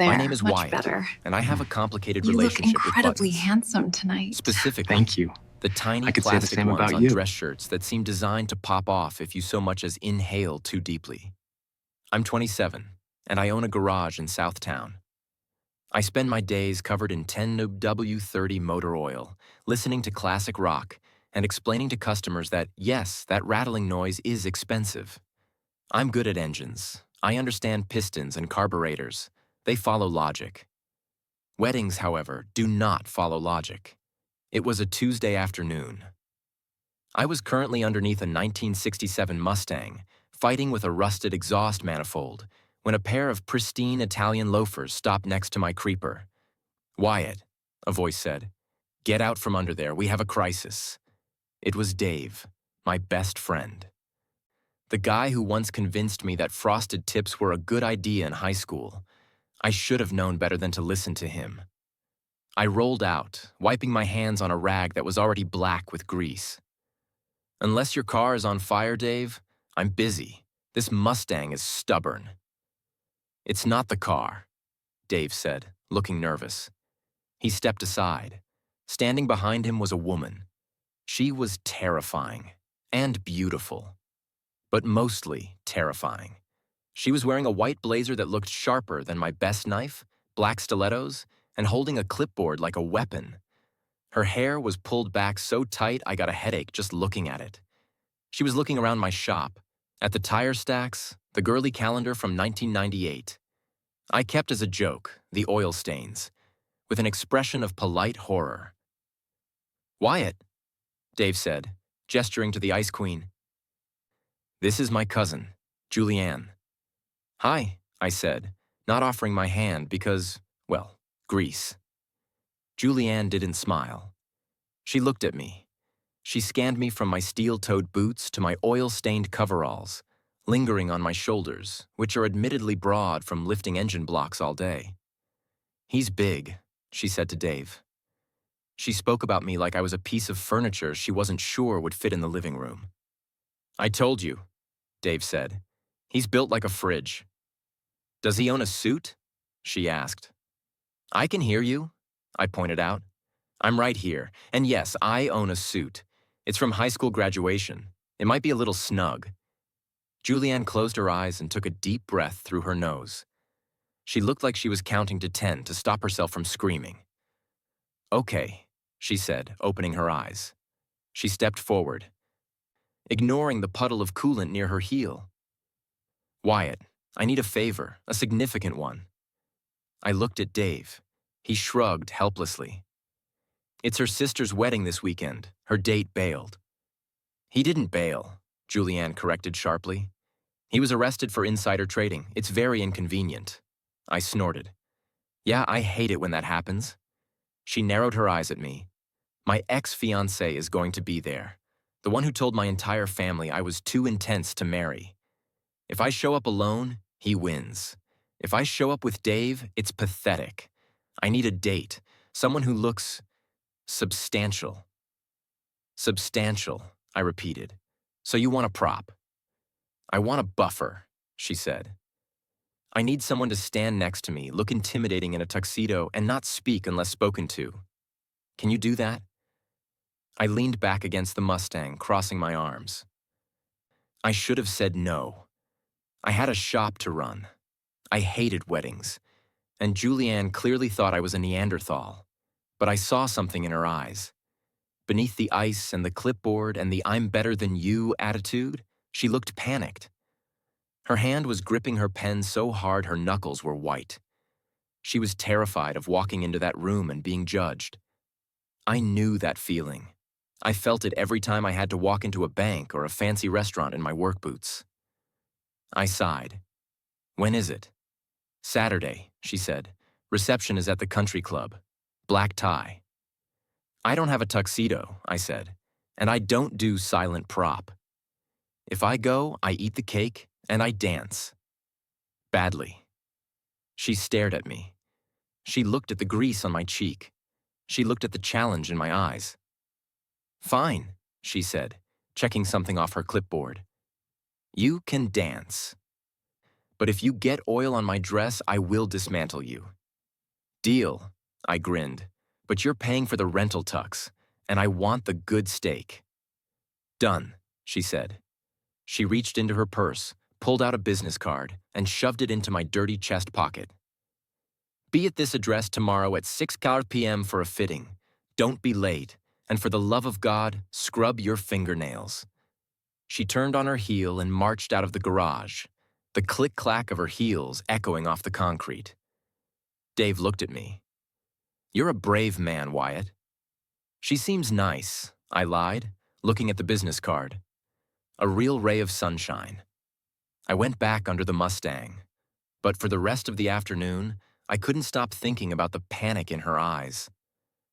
My name There, is much Wyatt, better. and I have a complicated You look relationship with incredibly buttons. handsome tonight. Specifically, Thank you. the tiny I could say the plastic same ones about on you. dress shirts that seem designed to pop off if you so much as inhale too deeply. I'm 27, and I own a garage in Southtown. I spend my days covered in 10W30 motor oil, listening to classic rock, and explaining to customers that, yes, that rattling noise is expensive. I'm good at engines. I understand pistons and carburetors. They follow logic. Weddings, however, do not follow logic. It was a Tuesday afternoon. I was currently underneath a 1967 Mustang, fighting with a rusted exhaust manifold, when a pair of pristine Italian loafers stopped next to my creeper. "Wyatt," a voice said, "get out from under there, we have a crisis." It was Dave, my best friend. The guy who once convinced me that frosted tips were a good idea in high school. I should have known better than to listen to him. I rolled out, wiping my hands on a rag that was already black with grease. "Unless your car is on fire, Dave, I'm busy. This Mustang is stubborn." "It's not the car," Dave said, looking nervous. He stepped aside. Standing behind him was a woman. She was terrifying and beautiful, but mostly terrifying. She was wearing a white blazer that looked sharper than my best knife, black stilettos, and holding a clipboard like a weapon. Her hair was pulled back so tight I got a headache just looking at it. She was looking around my shop, at the tire stacks, the girly calendar from 1998. I kept as a joke the oil stains, with an expression of polite horror. "Wyatt," Dave said, gesturing to the Ice Queen. "This is my cousin, Julianne." "Hi," I said, not offering my hand because, well, grease. Julianne didn't smile. She looked at me. She scanned me from my steel-toed boots to my oil-stained coveralls, lingering on my shoulders, which are admittedly broad from lifting engine blocks all day. "He's big," she said to Dave. She spoke about me like I was a piece of furniture she wasn't sure would fit in the living room. "I told you," Dave said. "He's built like a fridge." "Does he own a suit?" she asked. "I can hear you," I pointed out. "I'm right here, and yes, I own a suit. It's from high school graduation. It might be a little snug." Julianne closed her eyes and took a deep breath through her nose. She looked like she was counting to 10 to stop herself from screaming. "Okay," she said, opening her eyes. She stepped forward, ignoring the puddle of coolant near her heel. "Wyatt, I need a favor, a significant one." I looked at Dave. He shrugged helplessly. "It's her sister's wedding this weekend. Her date bailed." "He didn't bail," Julianne corrected sharply. "He was arrested for insider trading. It's very inconvenient." I snorted. "Yeah, I hate it when that happens." She narrowed her eyes at me. "My ex-fiancé is going to be there. The one who told my entire family I was too intense to marry. If I show up alone, he wins. If I show up with Dave, it's pathetic. I need a date, someone who looks substantial." "Substantial," I repeated. "So you want a prop?" "I want a buffer," she said. "I need someone to stand next to me, look intimidating in a tuxedo, and not speak unless spoken to. Can you do that?" I leaned back against the Mustang, crossing my arms. I should have said no. I had a shop to run. I hated weddings, and Julianne clearly thought I was a Neanderthal. But I saw something in her eyes. Beneath the ice and the clipboard and the "I'm better than you" attitude, she looked panicked. Her hand was gripping her pen so hard her knuckles were white. She was terrified of walking into that room and being judged. I knew that feeling. I felt it every time I had to walk into a bank or a fancy restaurant in my work boots. I sighed. "When is it?" "Saturday," she said. "Reception is at the country club. Black tie." "I don't have a tuxedo," I said, "and I don't do silent prop. If I go, I eat the cake and I dance." "Badly." She stared at me. She looked at the grease on my cheek. She looked at the challenge in my eyes. "Fine," she said, checking something off her clipboard. "You can dance." But if you get oil on my dress, I will dismantle you. Deal, I grinned. But you're paying for the rental tux, and I want the good steak. Done, she said. She reached into her purse, pulled out a business card, and shoved it into my dirty chest pocket. Be at this address tomorrow at 6 p.m. for a fitting. Don't be late, and for the love of God, scrub your fingernails. She turned on her heel and marched out of the garage, the click-clack of her heels echoing off the concrete. Dave looked at me. You're a brave man, Wyatt. She seems nice, I lied, looking at the business card. A real ray of sunshine. I went back under the Mustang, but for the rest of the afternoon, I couldn't stop thinking about the panic in her eyes,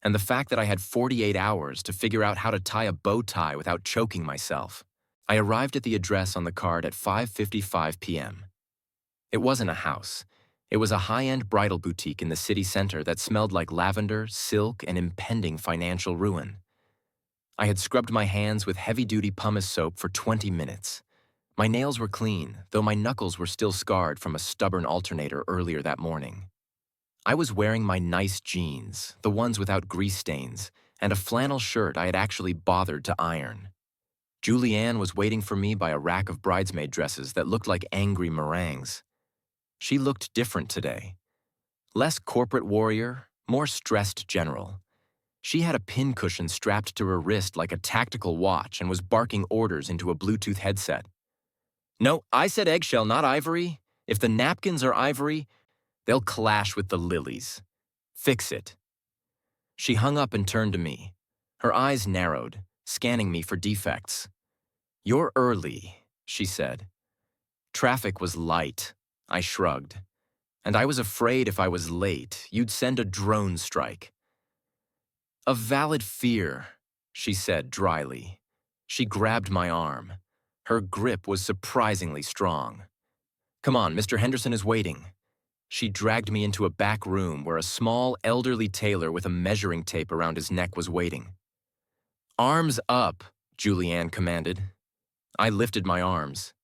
and the fact that I had 48 hours to figure out how to tie a bow tie without choking myself. I arrived at the address on the card at 5:55 p.m. It wasn't a house. It was a high-end bridal boutique in the city center that smelled like lavender, silk, and impending financial ruin. I had scrubbed my hands with heavy-duty pumice soap for 20 minutes. My nails were clean, though my knuckles were still scarred from a stubborn alternator earlier that morning. I was wearing my nice jeans, the ones without grease stains, and a flannel shirt I had actually bothered to iron. Julianne was waiting for me by a rack of bridesmaid dresses that looked like angry meringues. She looked different today. Less corporate warrior, more stressed general. She had a pincushion strapped to her wrist like a tactical watch and was barking orders into a Bluetooth headset. No, I said eggshell, not ivory. If the napkins are ivory, they'll clash with the lilies. Fix it. She hung up and turned to me. Her eyes narrowed, scanning me for defects. You're early, she said. Traffic was light, I shrugged. And I was afraid if I was late, you'd send a drone strike. A valid fear, she said dryly. She grabbed my arm. Her grip was surprisingly strong. Come on, Mr. Henderson is waiting. She dragged me into a back room where a small, elderly tailor with a measuring tape around his neck was waiting. Arms up, Julianne commanded. I lifted my arms.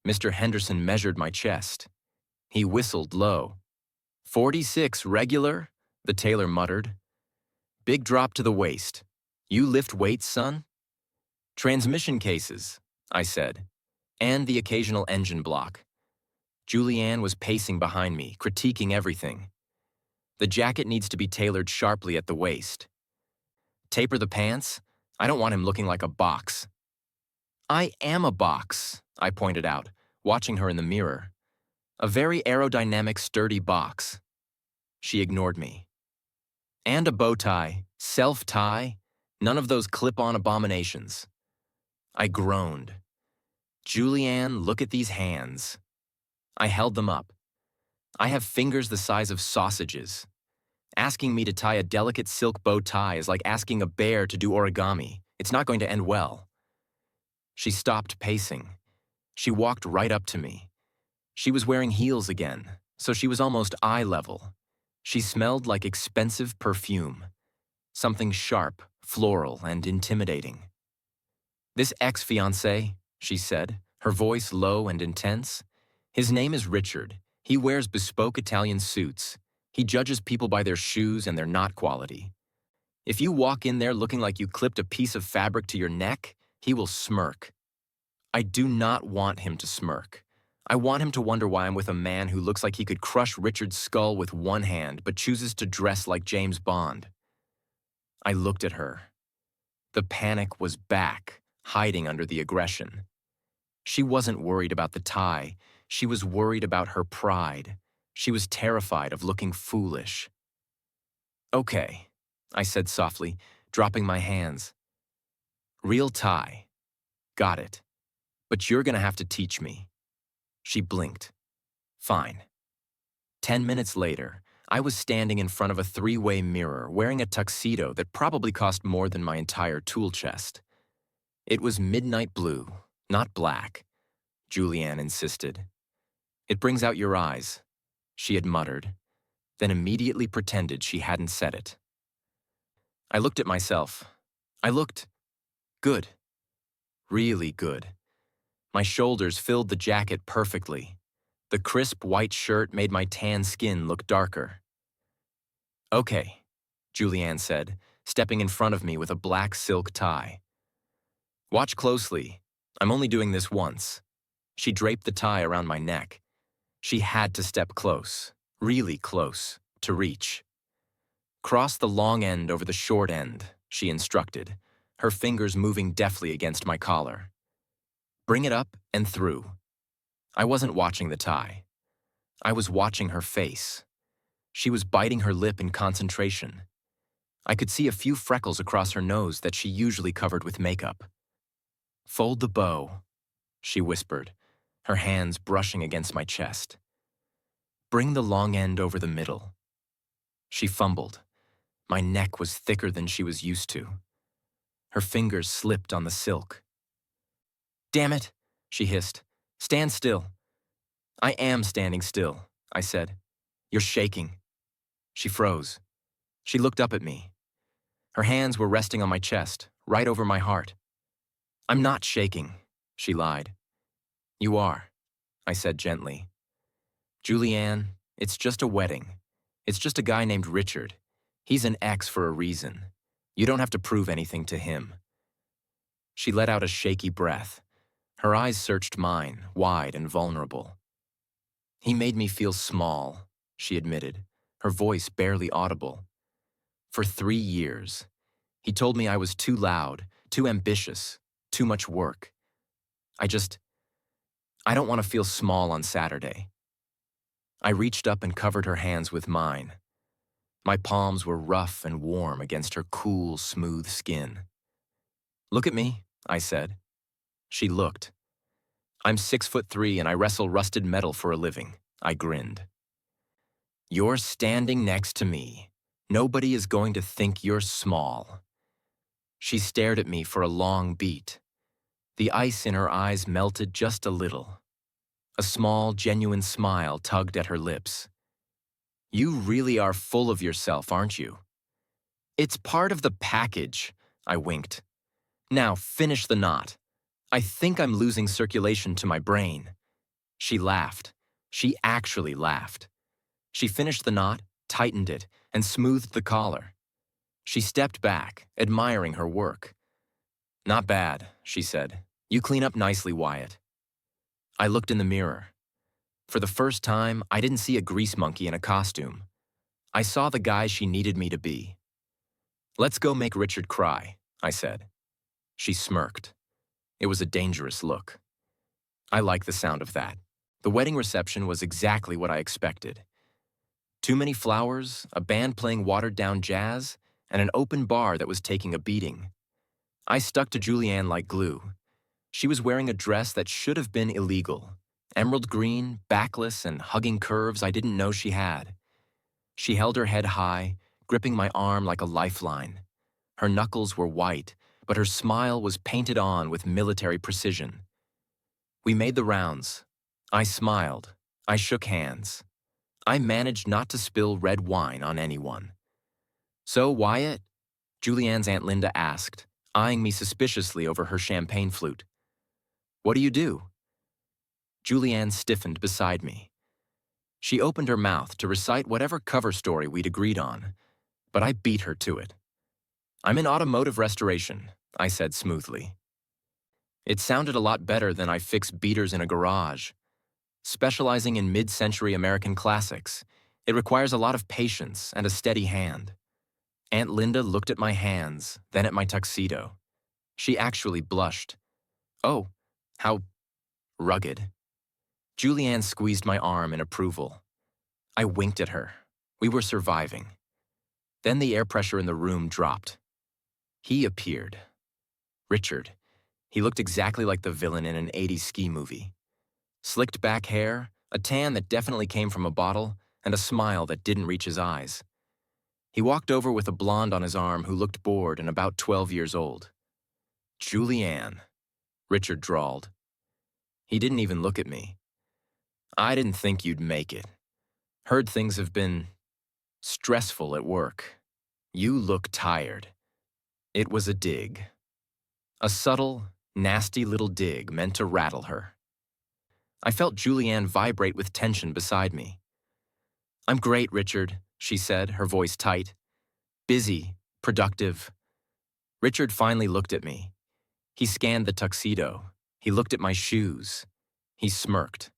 Mr. Henderson measured my chest. He whistled low. 46 regular, the tailor muttered. Big drop to the waist. You lift weights, son? Transmission cases, I said, and the occasional engine block. Julianne was pacing behind me, critiquing everything. The jacket needs to be tailored sharply at the waist. Taper the pants? I don't want him looking like a box. I am a box, I pointed out, watching her in the mirror. A very aerodynamic, sturdy box. She ignored me. And a bow tie, self-tie, none of those clip-on abominations. I groaned. Julianne, look at these hands. I held them up. I have fingers the size of sausages. Asking me to tie a delicate silk bow tie is like asking a bear to do origami. It's not going to end well. She stopped pacing. She walked right up to me. She was wearing heels again, so she was almost eye level. She smelled like expensive perfume. Something sharp, floral, and intimidating. This ex-fiancé, she said, her voice low and intense. His name is Richard. He wears bespoke Italian suits. He judges people by their shoes and their knot quality. If you walk in there looking like you clipped a piece of fabric to your neck, he will smirk. I do not want him to smirk. I want him to wonder why I'm with a man who looks like he could crush Richard's skull with one hand but chooses to dress like James Bond. I looked at her. The panic was back, hiding under the aggression. She wasn't worried about the tie. She was worried about her pride. She was terrified of looking foolish. Okay, I said softly, dropping my hands. Real tie. Got it. But you're gonna have to teach me. She blinked. Fine. 10 minutes later, I was standing in front of a three-way mirror wearing a tuxedo that probably cost more than my entire tool chest. It was midnight blue, not black, Julianne insisted. It brings out your eyes, she had muttered, then immediately pretended she hadn't said it. I looked at myself. I looked good. Really good. My shoulders filled the jacket perfectly. The crisp white shirt made my tan skin look darker. "Okay," Julianne said, stepping in front of me with a black silk tie. "Watch closely. I'm only doing this once." She draped the tie around my neck. She had to step close, really close, to reach. "Cross the long end over the short end," she instructed, her fingers moving deftly against my collar. "Bring it up and through." I wasn't watching the tie. I was watching her face. She was biting her lip in concentration. I could see a few freckles across her nose that she usually covered with makeup. "Fold the bow," she whispered, her hands brushing against my chest. "Bring the long end over the middle." She fumbled. My neck was thicker than she was used to. Her fingers slipped on the silk. "Damn it," she hissed. "Stand still." "I am standing still," I said. "You're shaking." She froze. She looked up at me. Her hands were resting on my chest, right over my heart. "I'm not shaking," she lied. "You are," I said gently. "Julianne, it's just a wedding. It's just a guy named Richard. He's an ex for a reason. You don't have to prove anything to him." She let out a shaky breath. Her eyes searched mine, wide and vulnerable. "He made me feel small," she admitted, her voice barely audible. "For 3 years. He told me I was too loud, too ambitious, too much work. I don't want to feel small on Saturday." I reached up and covered her hands with mine. My palms were rough and warm against her cool, smooth skin. "Look at me," I said. She looked. "I'm 6'3" and I wrestle rusted metal for a living," I grinned. "You're standing next to me. Nobody is going to think you're small." She stared at me for a long beat. The ice in her eyes melted just a little. A small, genuine smile tugged at her lips. "You really are full of yourself, aren't you?" "It's part of the package," I winked. "Now finish the knot. I think I'm losing circulation to my brain." She laughed. She actually laughed. She finished the knot, tightened it, and smoothed the collar. She stepped back, admiring her work. "Not bad," she said. "You clean up nicely, Wyatt." I looked in the mirror. For the first time, I didn't see a grease monkey in a costume. I saw the guy she needed me to be. "Let's go make Richard cry," I said. She smirked. It was a dangerous look. I liked the sound of that. The wedding reception was exactly what I expected. Too many flowers, a band playing watered-down jazz, and an open bar that was taking a beating. I stuck to Julianne like glue. She was wearing a dress that should have been illegal. Emerald green, backless, and hugging curves I didn't know she had. She held her head high, gripping my arm like a lifeline. Her knuckles were white, but her smile was painted on with military precision. We made the rounds. I smiled. I shook hands. I managed not to spill red wine on anyone. "So, Wyatt?" Julianne's Aunt Linda asked, eyeing me suspiciously over her champagne flute. "What do you do?" Julianne stiffened beside me. She opened her mouth to recite whatever cover story we'd agreed on, but I beat her to it. "I'm in automotive restoration," I said smoothly. It sounded a lot better than "I fix beaters in a garage." Specializing in mid-century American classics, it requires a lot of patience and a steady hand. Aunt Linda looked at my hands, then at my tuxedo. She actually blushed. "Oh, how rugged." Julianne squeezed my arm in approval. I winked at her. We were surviving. Then the air pressure in the room dropped. He appeared. Richard. He looked exactly like the villain in an 80s ski movie. Slicked back hair, a tan that definitely came from a bottle, and a smile that didn't reach his eyes. He walked over with a blonde on his arm who looked bored and about 12 years old. "Julianne," Richard drawled. He didn't even look at me. "I didn't think you'd make it. Heard things have been stressful at work. You look tired." It was a dig. A subtle, nasty little dig meant to rattle her. I felt Julianne vibrate with tension beside me. "I'm great, Richard," she said, her voice tight. "Busy, productive." Richard finally looked at me. He scanned the tuxedo. He looked at my shoes. He smirked.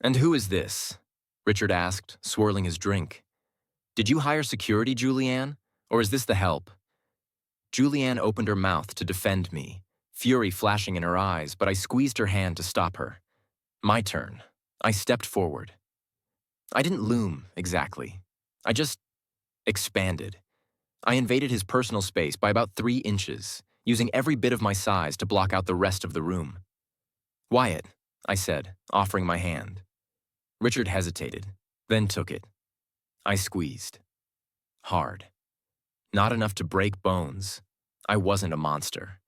"And who is this?" Richard asked, swirling his drink. "Did you hire security, Julianne? Or is this the help?" Julianne opened her mouth to defend me, fury flashing in her eyes, but I squeezed her hand to stop her. My turn. I stepped forward. I didn't loom, exactly. I just expanded. I invaded his personal space by about 3 inches, using every bit of my size to block out the rest of the room. "Wyatt," I said, offering my hand. Richard hesitated, then took it. I squeezed. Hard. Not enough to break bones. I wasn't a monster,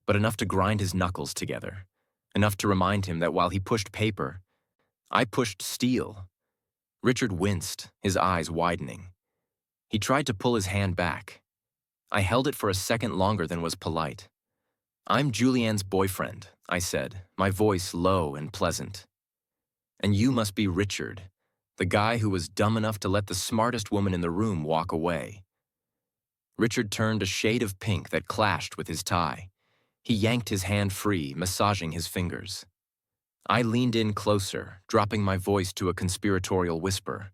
but enough to grind his knuckles together. Enough to remind him that while he pushed paper, I pushed steel. Richard winced, his eyes widening. He tried to pull his hand back. I held it for a second longer than was polite. "I'm Julianne's boyfriend," I said, my voice low and pleasant. "And you must be Richard, the guy who was dumb enough to let the smartest woman in the room walk away." Richard turned a shade of pink that clashed with his tie. He yanked his hand free, massaging his fingers. I leaned in closer, dropping my voice to a conspiratorial whisper.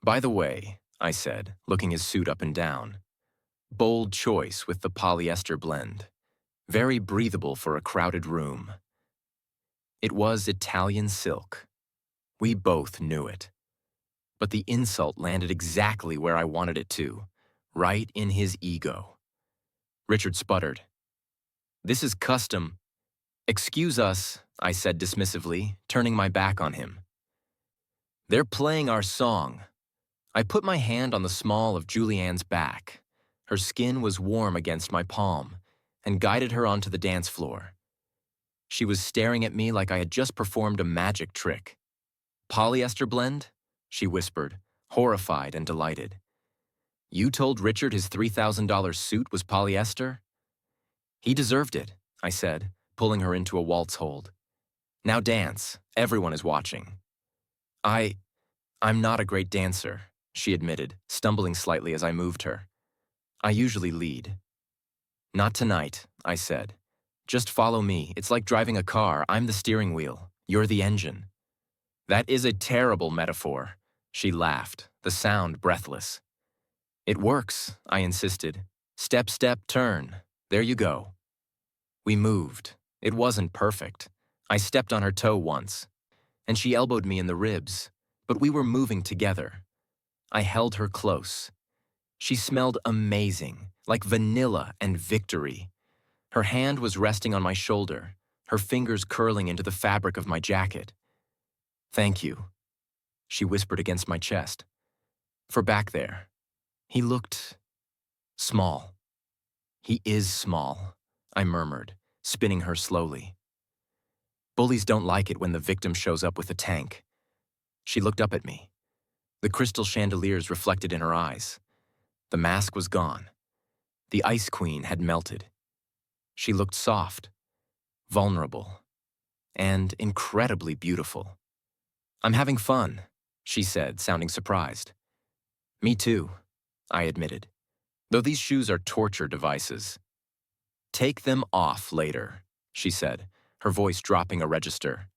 "By the way," I said, looking his suit up and down. "Bold choice with the polyester blend. Very breathable for a crowded room." It was Italian silk. We both knew it. But the insult landed exactly where I wanted it to, right in his ego. Richard sputtered. "This is custom." "Excuse us," I said dismissively, turning my back on him. "They're playing our song." I put my hand on the small of Julianne's back. Her skin was warm against my palm, and guided her onto the dance floor. She was staring at me like I had just performed a magic trick. "Polyester blend?" she whispered, horrified and delighted. "You told Richard his $3,000 suit was polyester?" "He deserved it," I said, pulling her into a waltz hold. "Now dance. Everyone is watching." I'm not a great dancer," she admitted, stumbling slightly as I moved her. "I usually lead." "Not tonight," I said. "Just follow me. It's like driving a car. I'm the steering wheel. You're the engine." "That is a terrible metaphor," she laughed, the sound breathless. "It works," I insisted. "Step, step, turn. There you go." We moved. It wasn't perfect. I stepped on her toe once, and she elbowed me in the ribs, but we were moving together. I held her close. She smelled amazing, like vanilla and victory. Her hand was resting on my shoulder, her fingers curling into the fabric of my jacket. "Thank you," she whispered against my chest. "For back there." He looked small. "He is small," I murmured, spinning her slowly. "Bullies don't like it when the victim shows up with a tank." She looked up at me. The crystal chandeliers reflected in her eyes. The mask was gone. The Ice Queen had melted. She looked soft, vulnerable, and incredibly beautiful. "I'm having fun," she said, sounding surprised. "Me too," I admitted, "though these shoes are torture devices." "Take them off later," she said, her voice dropping a register.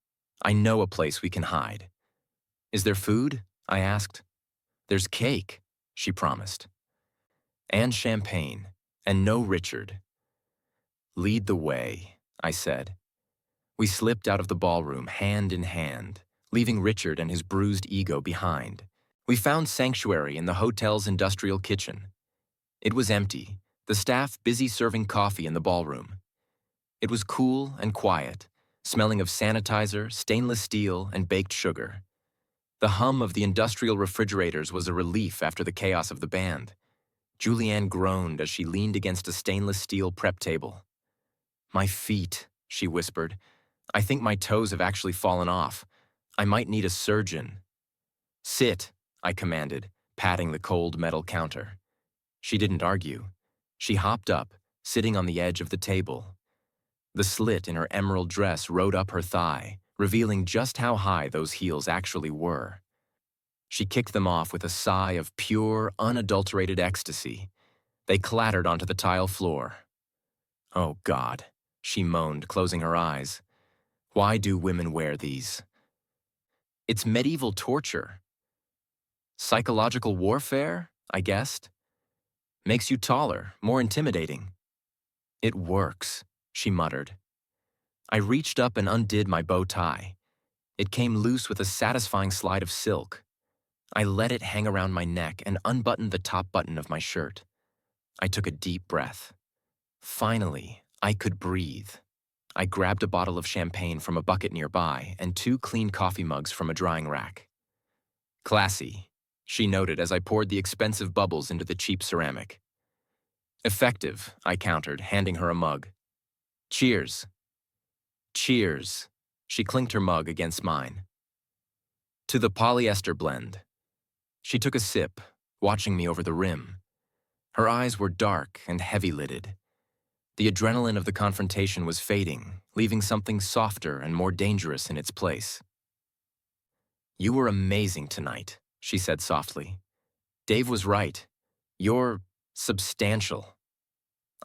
"I know a place we can hide." "Is there food?" I asked. "There's cake," she promised. "And champagne, and no Richard." "Lead the way," I said. We slipped out of the ballroom hand in hand, leaving Richard and his bruised ego behind. We found sanctuary in the hotel's industrial kitchen. It was empty, the staff busy serving coffee in the ballroom. It was cool and quiet, smelling of sanitizer, stainless steel, and baked sugar. The hum of the industrial refrigerators was a relief after the chaos of the band. Julianne groaned as she leaned against a stainless steel prep table. "My feet," she whispered. "I think my toes have actually fallen off. I might need a surgeon." "Sit," I commanded, patting the cold metal counter. She didn't argue. She hopped up, sitting on the edge of the table. The slit in her emerald dress rode up her thigh, revealing just how high those heels actually were. She kicked them off with a sigh of pure, unadulterated ecstasy. They clattered onto the tile floor. "Oh, God," she moaned, closing her eyes. "Why do women wear these?" "It's medieval torture." "Psychological warfare?" I guessed. "Makes you taller, more intimidating." "It works," she muttered. I reached up and undid my bow tie. It came loose with a satisfying slide of silk. I let it hang around my neck and unbuttoned the top button of my shirt. I took a deep breath. Finally, I could breathe. I grabbed a bottle of champagne from a bucket nearby and 2 clean coffee mugs from a drying rack. "Classy," she noted as I poured the expensive bubbles into the cheap ceramic. "Effective," I countered, handing her a mug. "Cheers." "Cheers." She clinked her mug against mine. "To the polyester blend." She took a sip, watching me over the rim. Her eyes were dark and heavy-lidded. The adrenaline of the confrontation was fading, leaving something softer and more dangerous in its place. "You were amazing tonight," she said softly. "Dave was right. You're substantial."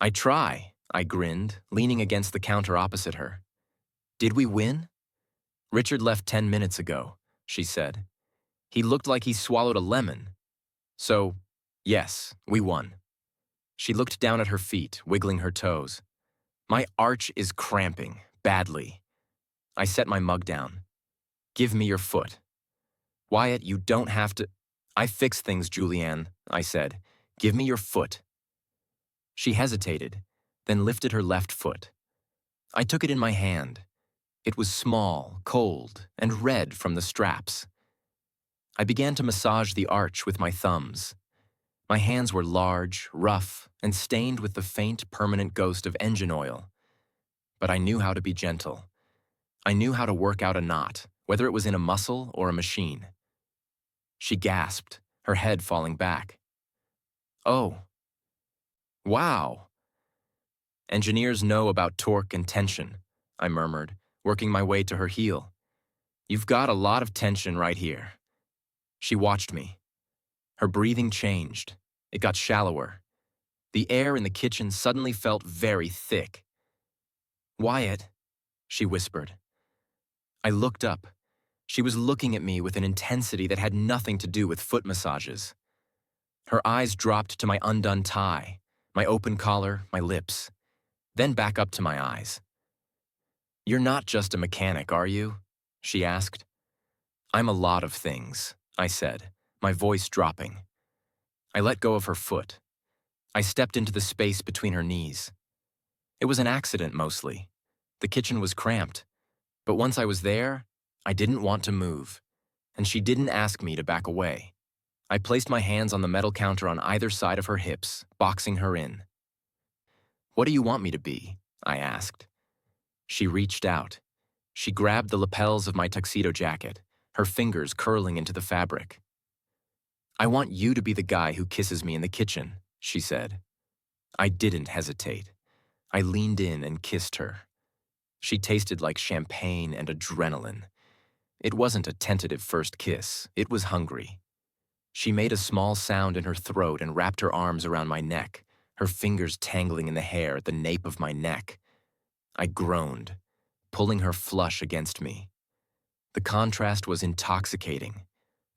"I try," I grinned, leaning against the counter opposite her. "Did we win?" "Richard left 10 minutes ago," she said. "He looked like he swallowed a lemon. So, yes, we won." She looked down at her feet, wiggling her toes. "My arch is cramping, badly." I set my mug down. "Give me your foot." "Wyatt, you don't have to—" "I fix things, Julianne," I said. "Give me your foot." She hesitated, then lifted her left foot. I took it in my hand. It was small, cold, and red from the straps. I began to massage the arch with my thumbs. My hands were large, rough, and stained with the faint, permanent ghost of engine oil. But I knew how to be gentle. I knew how to work out a knot, whether it was in a muscle or a machine. She gasped, her head falling back. "Oh. Wow." "Engineers know about torque and tension," I murmured, working my way to her heel. "You've got a lot of tension right here." She watched me. Her breathing changed. It got shallower. The air in the kitchen suddenly felt very thick. "Wyatt," she whispered. I looked up. She was looking at me with an intensity that had nothing to do with foot massages. Her eyes dropped to my undone tie, my open collar, my lips, then back up to my eyes. "You're not just a mechanic, are you?" she asked. "I'm a lot of things," I said, my voice dropping. I let go of her foot. I stepped into the space between her knees. It was an accident, mostly. The kitchen was cramped. But once I was there, I didn't want to move, and she didn't ask me to back away. I placed my hands on the metal counter on either side of her hips, boxing her in. "What do you want me to be?" I asked. She reached out. She grabbed the lapels of my tuxedo jacket, her fingers curling into the fabric. "I want you to be the guy who kisses me in the kitchen," she said. I didn't hesitate. I leaned in and kissed her. She tasted like champagne and adrenaline. It wasn't a tentative first kiss, it was hungry. She made a small sound in her throat and wrapped her arms around my neck, her fingers tangling in the hair at the nape of my neck. I groaned, pulling her flush against me. The contrast was intoxicating.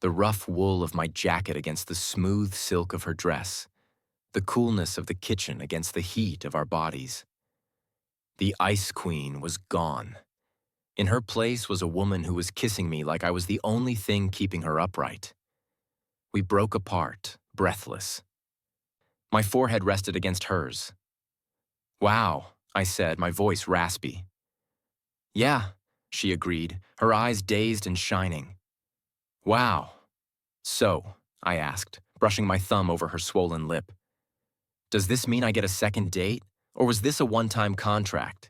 The rough wool of my jacket against the smooth silk of her dress. The coolness of the kitchen against the heat of our bodies. The Ice Queen was gone. In her place was a woman who was kissing me like I was the only thing keeping her upright. We broke apart, breathless. My forehead rested against hers. "Wow," I said, my voice raspy. "Yeah," she agreed, her eyes dazed and shining. "Wow. So," I asked, brushing my thumb over her swollen lip. "Does this mean I get a second date, or was this a one-time contract?"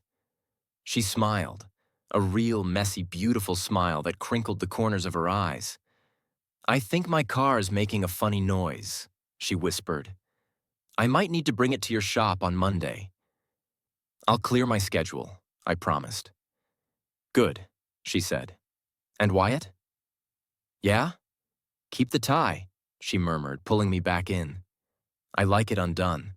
She smiled, a real, messy, beautiful smile that crinkled the corners of her eyes. "I think my car is making a funny noise," she whispered. "I might need to bring it to your shop on Monday." "I'll clear my schedule," I promised. "Good," she said. And Wyatt? Yeah? Keep the tie, she murmured, pulling me back in. I like it undone.